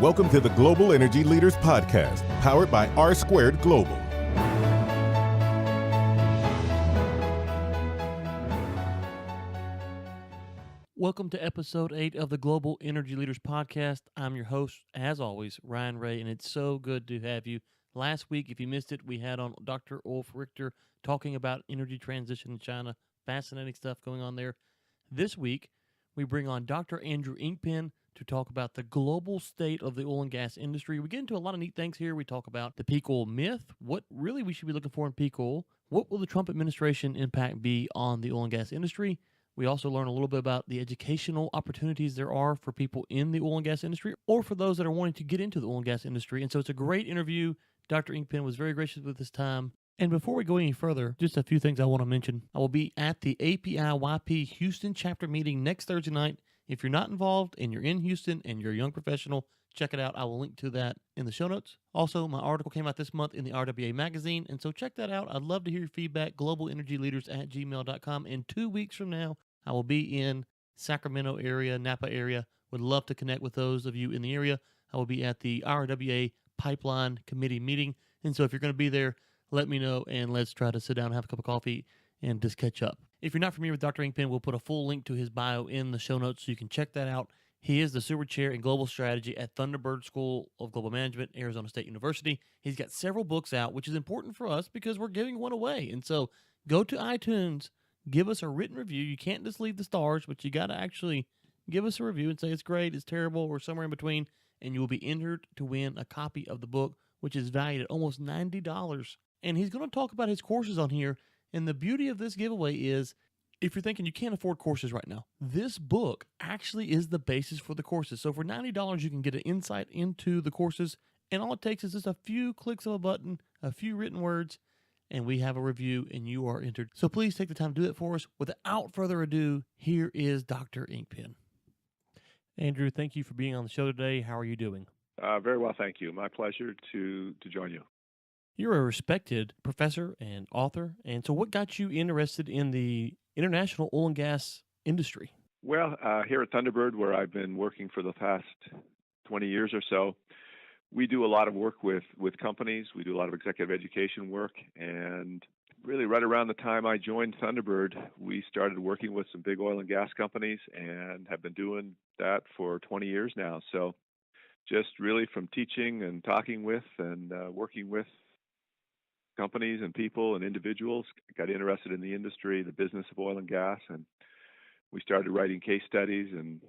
Welcome to the Global Energy Leaders Podcast, powered by R Squared Global. Welcome to episode 8 of the Global Energy Leaders Podcast. I'm your host, as always, Ryan Ray, and it's so good to have you. Last week, if you missed it, we had on Dr. Ulf Richter talking about energy transition in China. Fascinating stuff going on there. This week, we bring on Dr. Andrew Inkpen to talk about the global state of the oil and gas industry. We get into a lot of neat things here. We talk about the peak oil myth, what really we should be looking for in peak oil, what will the Trump administration impact be on the oil and gas industry. We also learn a little bit about the educational opportunities there are for people in the oil and gas industry or for those that are wanting to get into the oil and gas industry. And so it's a great interview. Dr. Inkpen was very gracious with his time. And before we go any further, just a few things I want to mention. I will be at the APIYP Houston chapter meeting next Thursday night. If you're not involved and you're in Houston and you're a young professional, check it out. I will link to that in the show notes. Also, my article came out this month in the RWA magazine, and so check that out. I'd love to hear your feedback, globalenergyleaders@gmail.com. In 2 weeks from now, I will be in Sacramento area, Napa area. Would love to connect with those of you in the area. I will be at the RWA Pipeline Committee meeting, and so if you're going to be there, let me know, and let's try to sit down and have a cup of coffee and just catch up. If you're not familiar with Dr. Inkpen, we'll put a full link to his bio in the show notes so you can check that out. He is the Seward Chair in Global Strategy at Thunderbird School of Global Management, Arizona State University. He's got several books out, which is important for us because we're giving one away. And so go to iTunes, give us a written review. You can't just leave the stars, but you got to actually give us a review and say it's great, it's terrible, or somewhere in between, and you will be entered to win a copy of the book, which is valued at almost $90. And he's going to talk about his courses on here. And the beauty of this giveaway is, if you're thinking you can't afford courses right now, this book actually is the basis for the courses. So for $90, you can get an insight into the courses, and all it takes is just a few clicks of a button, a few written words, and we have a review, and you are entered. So please take the time to do that for us. Without further ado, here is Dr. Inkpen. Andrew, thank you for being on the show today. How are you doing? Very well, thank you. My pleasure to join you. You're a respected professor and author, and so what got you interested in the international oil and gas industry? Well, here at Thunderbird, where I've been working for the past 20 years or so, we do a lot of work with companies. We do a lot of executive education work, and really right around the time I joined Thunderbird, we started working with some big oil and gas companies and have been doing that for 20 years now. So just really from teaching and talking with and working with companies and people and individuals, got interested in the industry, the business of oil and gas, and we started writing case studies and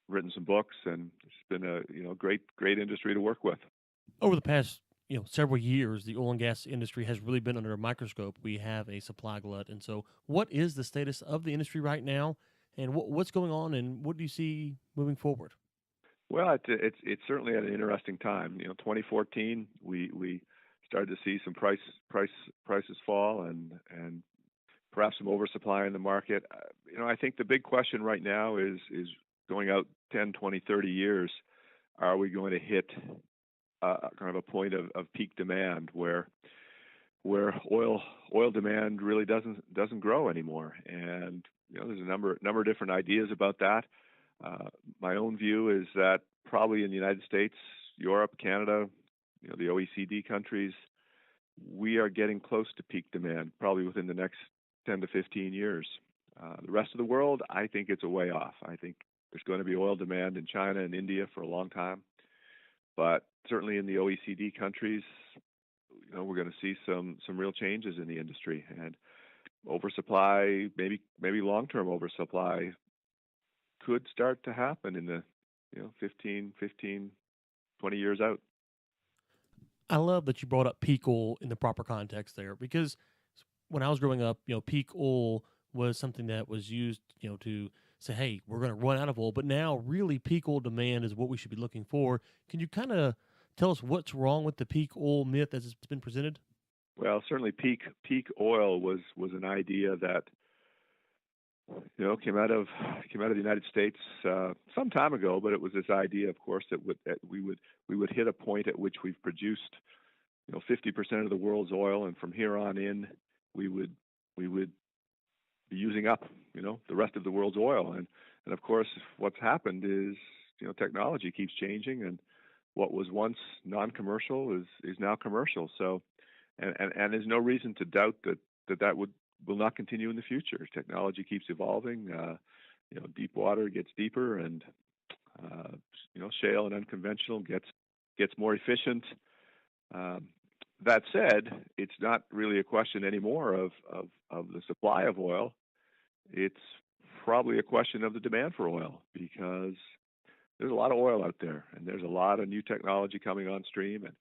written some books, and it's been a great industry to work with. Over the past several years, the oil and gas industry has really been under a microscope. We have a supply glut, and so what is the status of the industry right now, and what's going on, and what do you see moving forward? Well, it's certainly at an interesting time. 2014, we started to see some prices fall and perhaps some oversupply in the market. I think the big question right now is going out 10, 20, 30 years, are we going to hit kind of a point of peak demand where oil demand really doesn't grow anymore? And there's a number of different ideas about that. My own view is that probably in the United States, Europe, Canada, the OECD countries, we are getting close to peak demand, probably within the next 10 to 15 years. The rest of the world, I think it's a way off. I think there's going to be oil demand in China and India for a long time. But certainly in the OECD countries, we're going to see some real changes in the industry. And oversupply, maybe long-term oversupply, could start to happen in the 15, 20 years out. I love that you brought up peak oil in the proper context there, because when I was growing up, peak oil was something that was used, to say, hey, we're going to run out of oil. But now really peak oil demand is what we should be looking for. Can you kind of tell us what's wrong with the peak oil myth as it's been presented? Well, certainly peak oil was an idea that came out of the United States some time ago, but it was this idea, of course, that we would hit a point at which we've produced 50% of the world's oil, and from here on in, we would be using up the rest of the world's oil. And of course, what's happened is technology keeps changing, and what was once non-commercial is now commercial. So, and there's no reason to doubt that will not continue in the future. Technology keeps evolving. Deep water gets deeper, and shale and unconventional gets more efficient. That said, it's not really a question anymore of the supply of oil. It's probably a question of the demand for oil, because there's a lot of oil out there, and there's a lot of new technology coming on stream, and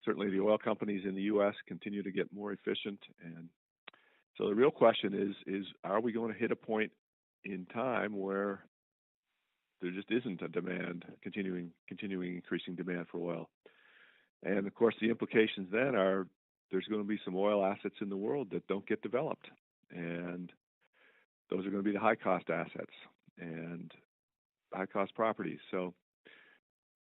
certainly the oil companies in the U.S. continue to get more efficient. And so the real question is are we going to hit a point in time where there just isn't a demand, continuing increasing demand for oil? And of course, the implications then are there's going to be some oil assets in the world that don't get developed, and those are going to be the high-cost assets and high-cost properties. So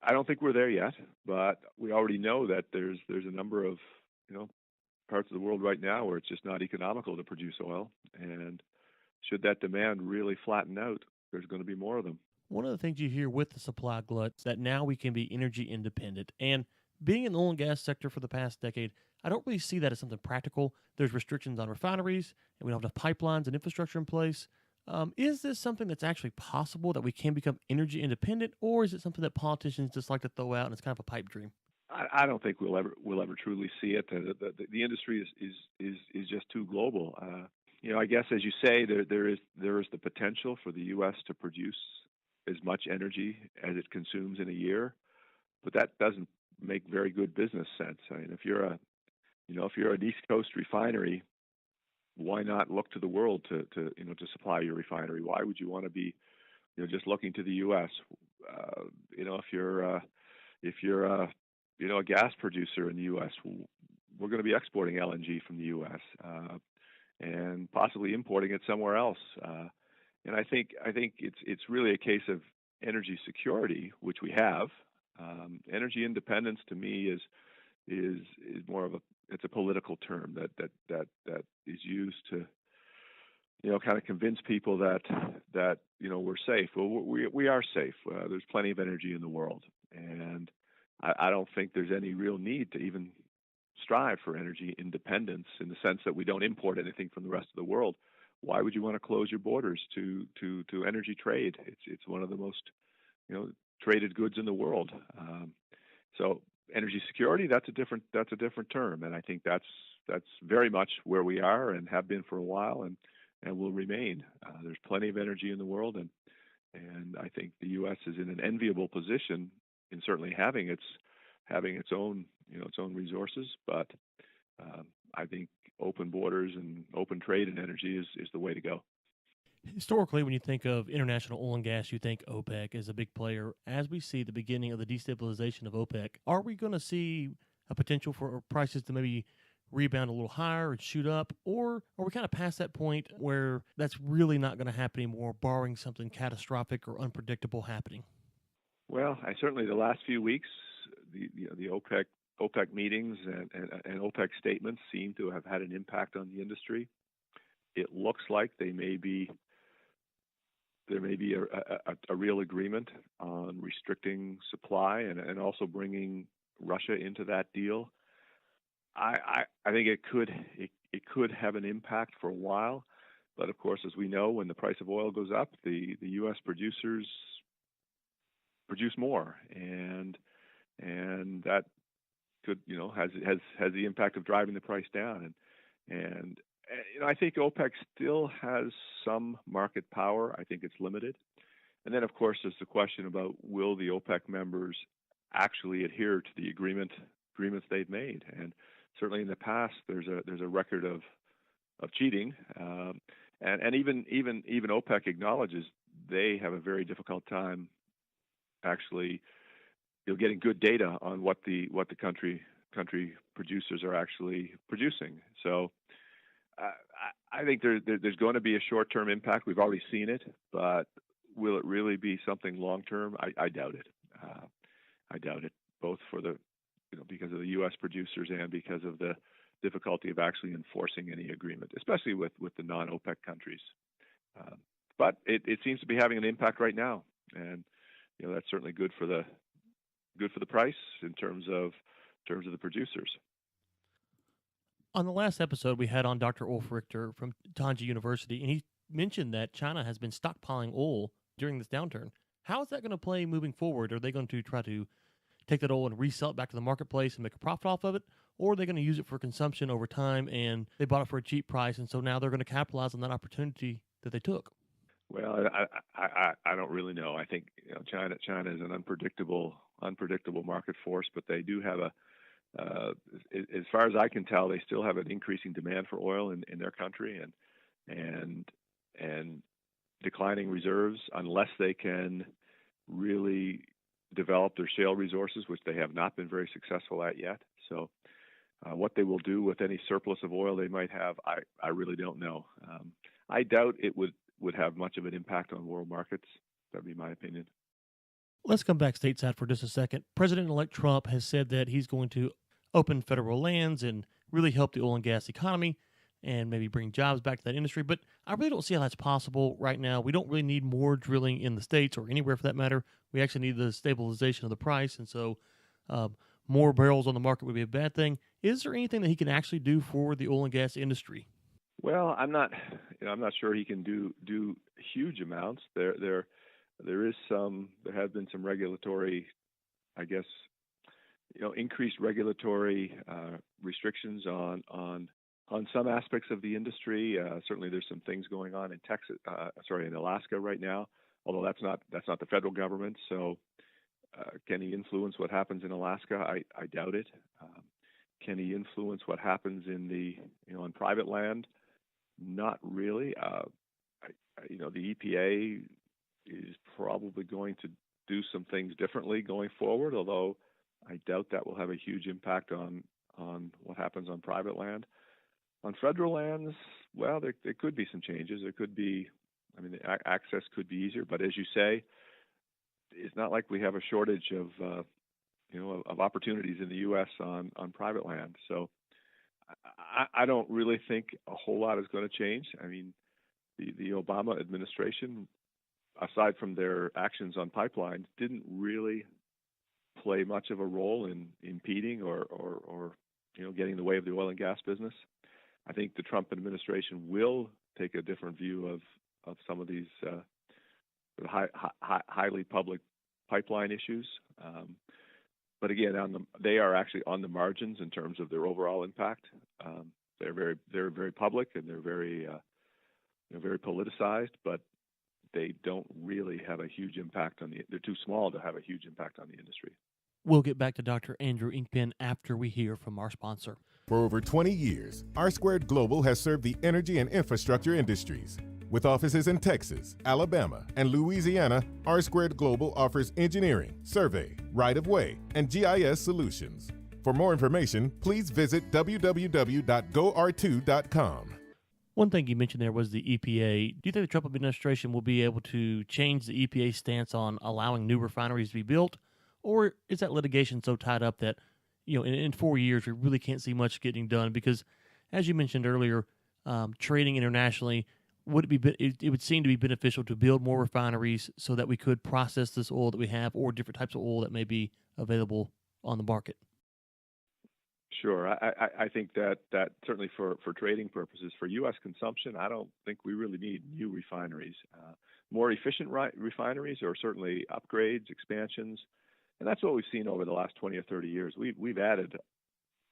I don't think we're there yet, but we already know that there's a number of parts of the world right now where it's just not economical to produce oil, and should that demand really flatten out, there's going to be more of them. One of the things you hear with the supply glut is that now we can be energy independent. And being in the oil and gas sector for the past decade, I don't really see that as something practical. There's restrictions on refineries, and we don't have enough pipelines and infrastructure in place. Is this something that's actually possible, that we can become energy independent, or is it something that politicians just like to throw out and it's kind of a pipe dream? I don't think we'll ever truly see it. The industry is just too global. I guess, as you say, there is the potential for the U.S. to produce as much energy as it consumes in a year, but that doesn't make very good business sense. I mean, if you're an East Coast refinery, why not look to the world to supply your refinery? Why would you want to be just looking to the U.S.? If you're a gas producer in the U.S., we're going to be exporting LNG from the U.S. And possibly importing it somewhere else. And I think it's really a case of energy security, which we have. Energy independence, to me, is more of it's a political term that is used to kind of convince people that we're safe. Well, we are safe. There's plenty of energy in the world, and I don't think there's any real need to even strive for energy independence, in the sense that we don't import anything from the rest of the world. Why would you want to close your borders to energy trade? It's one of the most traded goods in the world. So energy security, that's a different term, and I think that's very much where we are and have been for a while, and will remain. There's plenty of energy in the world, and I think the U.S. is in an enviable position in certainly having its own resources, but I think open borders and open trade in energy is the way to go. Historically, when you think of international oil and gas, you think OPEC is a big player. As we see the beginning of the destabilization of OPEC, are we going to see a potential for prices to maybe rebound a little higher and shoot up, or are we kind of past that point where that's really not going to happen anymore, barring something catastrophic or unpredictable happening? Well, certainly the last few weeks, the OPEC meetings and OPEC statements seem to have had an impact on the industry. It looks like there may be a real agreement on restricting supply and also bringing Russia into that deal. I think it could have an impact for a while, but of course, as we know, when the price of oil goes up, the U.S. producers produce more, and that could has the impact of driving the price down. And I think OPEC still has some market power. I think it's limited. And then, of course, there's the question about, will the OPEC members actually adhere to the agreements they've made? And certainly in the past, there's a record of cheating, and even OPEC acknowledges they have a very difficult time actually getting good data on what the country producers are actually producing. So I think there's going to be a short-term impact. We've already seen it, but will it really be something long-term? I doubt it. I doubt it, both for because of the U.S. producers and because of the difficulty of actually enforcing any agreement, especially with the non-OPEC countries. But it seems to be having an impact right now, and that's certainly good for the good for the price in terms of the producers. On the last episode, we had on Dr. Ulf Richter from Tongji University, and he mentioned that China has been stockpiling oil during this downturn. How is that going to play moving forward? Are they going to try to take that oil and resell it back to the marketplace and make a profit off of it? Or are they going to use it for consumption over time, and they bought it for a cheap price, and so now they're going to capitalize on that opportunity that they took? Well, I don't really know. I think China is an unpredictable market force, but they do have as far as I can tell, they still have an increasing demand for oil in their country, and declining reserves unless they can really develop their shale resources, which they have not been very successful at yet. So what they will do with any surplus of oil they might have, I really don't know. I doubt it would have much of an impact on world markets. That'd be my opinion. Let's come back stateside for just a second. President-elect Trump has said that he's going to open federal lands and really help the oil and gas economy and maybe bring jobs back to that industry. But I really don't see how that's possible right now. We don't really need more drilling in the States or anywhere for that matter. We actually need the stabilization of the price. And so more barrels on the market would be a bad thing. Is there anything that he can actually do for the oil and gas industry? Well, I'm not sure he can do huge amounts. There have been some regulatory, I guess, increased regulatory restrictions on some aspects of the industry. Certainly, there's some things going on in Alaska right now. Although that's not the federal government. So, can he influence what happens in Alaska? I doubt it. Can he influence what happens on private land? Not really. The EPA is probably going to do some things differently going forward, although I doubt that will have a huge impact on what happens on private land. On federal lands, well, there could be some changes. There could be, access could be easier, but as you say, it's not like we have a shortage of opportunities in the U.S. on private land. So I don't really think a whole lot is going to change. The Obama administration, aside from their actions on pipelines, didn't really play much of a role in impeding or getting in the way of the oil and gas business. I think the Trump administration will take a different view of some of these highly public pipeline issues. But again, they are actually on the margins in terms of their overall impact. They're very public, and they're very politicized, but they don't really have a huge impact they're too small to have a huge impact on the industry. We'll get back to Dr. Andrew Inkpen after we hear from our sponsor. For over 20 years, R Squared Global has served the energy and infrastructure industries. With offices in Texas, Alabama, and Louisiana, R Squared Global offers engineering, survey, right-of-way, and GIS solutions. For more information, please visit www.gor2.com. One thing you mentioned there was the EPA. Do you think the Trump administration will be able to change the EPA stance on allowing new refineries to be built? Or is that litigation so tied up that, in 4 years, we really can't see much getting done? Because, as you mentioned earlier, trading internationally, it would seem to be beneficial to build more refineries so that we could process this oil that we have or different types of oil that may be available on the market. Sure. I think that certainly for trading purposes, for U.S. consumption, I don't think we really need new refineries. More efficient refineries, or certainly upgrades, expansions. And that's what we've seen over the last 20 or 30 years. We've added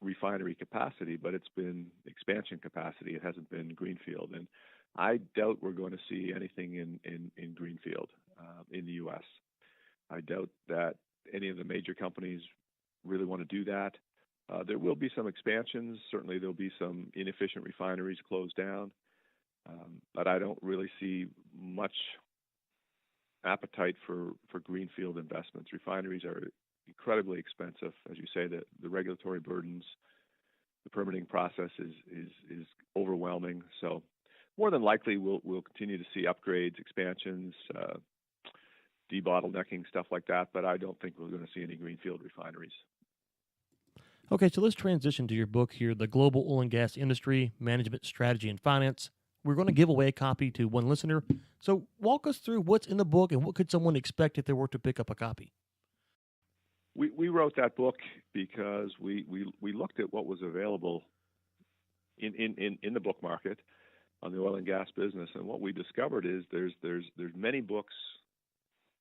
refinery capacity, but it's been expansion capacity. It hasn't been greenfield. And I doubt we're going to see anything in greenfield in the U.S. I doubt that any of the major companies really want to do that. There will be some expansions. Certainly there'll be some inefficient refineries closed down. But I don't really see much appetite for greenfield investments. Refineries are incredibly expensive. As you say, the regulatory burdens, the permitting process is overwhelming. So more than likely, we'll continue to see upgrades, expansions, debottlenecking, stuff like that. But I don't think we're going to see any greenfield refineries. Okay, so let's transition to your book here, The Global Oil and Gas Industry, Management, Strategy, and Finance. We're going to give away a copy to one listener. So walk us through what's in the book and what could someone expect if they were to pick up a copy. We wrote that book because we looked at what was available in the book market on the oil and gas business, and what we discovered is there's many books,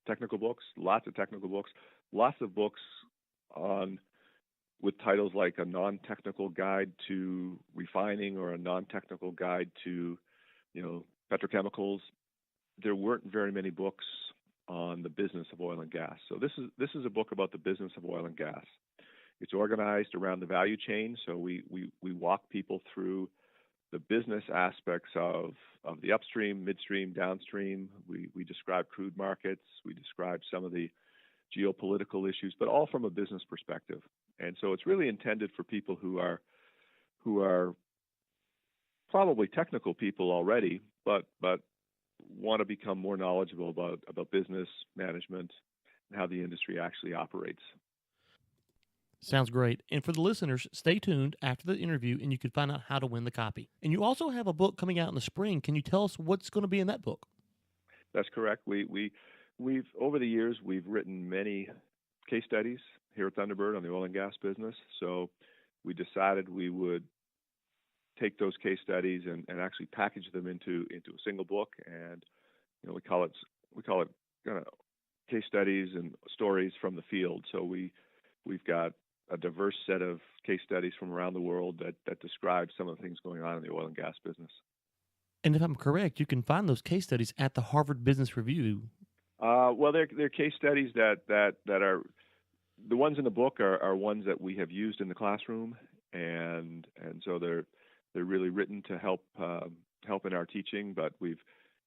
technical books, lots of technical books, lots of books on with titles like a non-technical guide to refining or a non-technical guide to, petrochemicals. There weren't very many books on the business of oil and gas. So this is a book about the business of oil and gas. It's organized around the value chain. So we walk people through the business aspects of the upstream, midstream, downstream. We describe crude markets. We describe some of the geopolitical issues, but all from a business perspective. And so it's really intended for people who are probably technical people already, but want to become more knowledgeable about business management and how the industry actually operates. Sounds great. And for the listeners, stay tuned after the interview and you can find out how to win the copy. And you also have a book coming out in the spring. Can you tell us what's going to be in that book? That's correct. We've over the years, we've written many case studies here at Thunderbird on the oil and gas business. So we decided we would take those case studies and actually package them into a single book. And we call it kind of case studies and stories from the field. So we've got a diverse set of case studies from around the world that describe some of the things going on in the oil and gas business. And if I'm correct, you can find those case studies at the Harvard Business Review. Well, they're case studies that are the ones in the book are ones that we have used in the classroom, and so they're really written to help in our teaching. But we've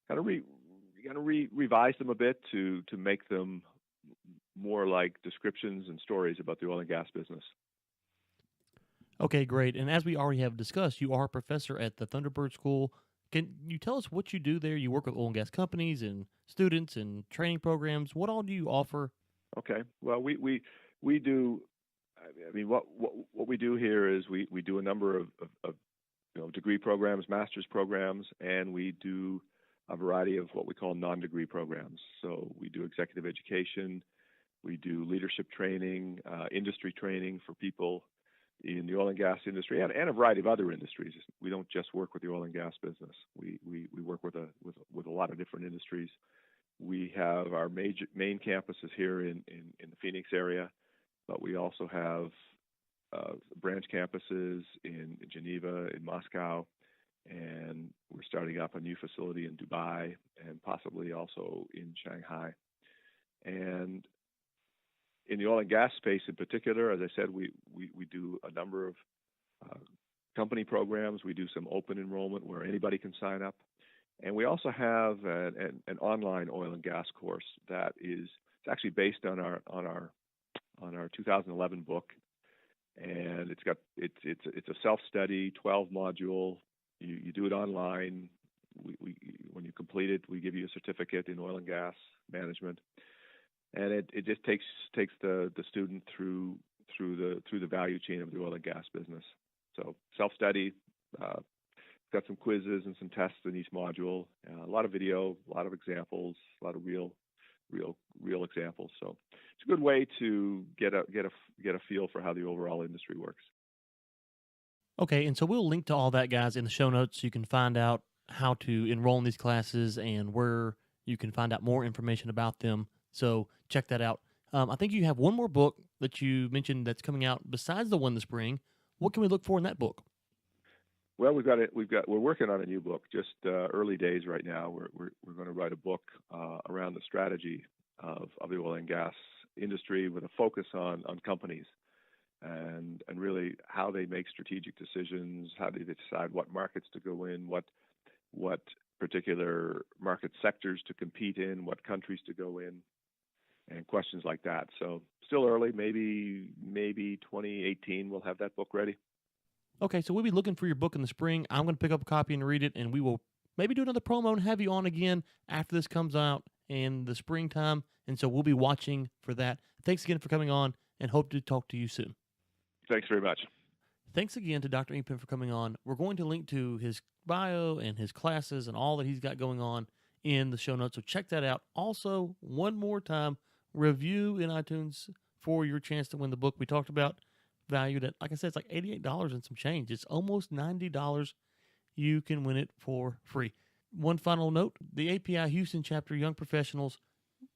kind of revised them a bit to make them more like descriptions and stories about the oil and gas business. Okay, great. And as we already have discussed, you are a professor at the Thunderbird School. Can you tell us what you do there? You work with oil and gas companies and students and training programs. What all do you offer? Okay. Well, we do. I mean, what we do here is we do a number of degree programs, master's programs, and we do a variety of what we call non-degree programs. So we do executive education, we do leadership training, industry training for people in the oil and gas industry and a variety of other industries. We don't just work with the oil and gas business. We work with a lot of different industries. We have our main campuses here in the Phoenix area, but we also have branch campuses in Geneva, in Moscow, and we're starting up a new facility in Dubai and possibly also in Shanghai. And in the oil and gas space in particular, as I said, we do a number of company programs. We do some open enrollment where anybody can sign up. And we also have an online oil and gas course that it's actually based on our 2011 book, and it's a self-study 12-module. You do it online. When you complete it, we give you a certificate in oil and gas management, and it just takes the student through the value chain of the oil and gas business. So self-study. Got some quizzes and some tests in each module. A lot of video, a lot of examples, a lot of real examples. So it's a good way to get a feel for how the overall industry works. Okay, and so we'll link to all that, guys, in the show notes. So you can find out how to enroll in these classes and where you can find out more information about them. So check that out. I think you have one more book that you mentioned that's coming out besides the one this spring. What can we look for in that book? Well, we're working on a new book. Just early days right now. We're going to write a book around the strategy of the oil and gas industry with a focus on companies and really how they make strategic decisions, how do they decide what markets to go in, what particular market sectors to compete in, what countries to go in, and questions like that. So still early. Maybe 2018 we'll have that book ready. Okay, so we'll be looking for your book in the spring. I'm going to pick up a copy and read it, and we will maybe do another promo and have you on again after this comes out in the springtime. And so we'll be watching for that. Thanks again for coming on, and hope to talk to you soon. Thanks very much. Thanks again to Dr. Inkpen for coming on. We're going to link to his bio and his classes and all that he's got going on in the show notes, so check that out. Also, one more time, review in iTunes for your chance to win the book we talked about, valued at, like I said, it's like $88 and some change. It's almost $90. You can win it for free. One final note, the API Houston chapter Young Professionals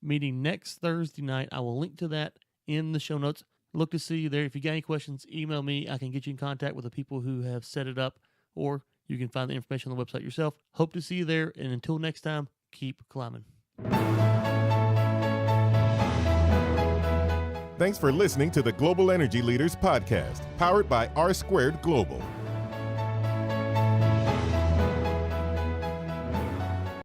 meeting next Thursday night. I will link to that in the show notes. Look to see you there. If you got any questions, email me. I can get you in contact with the people who have set it up, or you can find the information on the website yourself. Hope to see you there, and until next time, keep climbing. Thanks for listening to the Global Energy Leaders Podcast, powered by R Squared Global.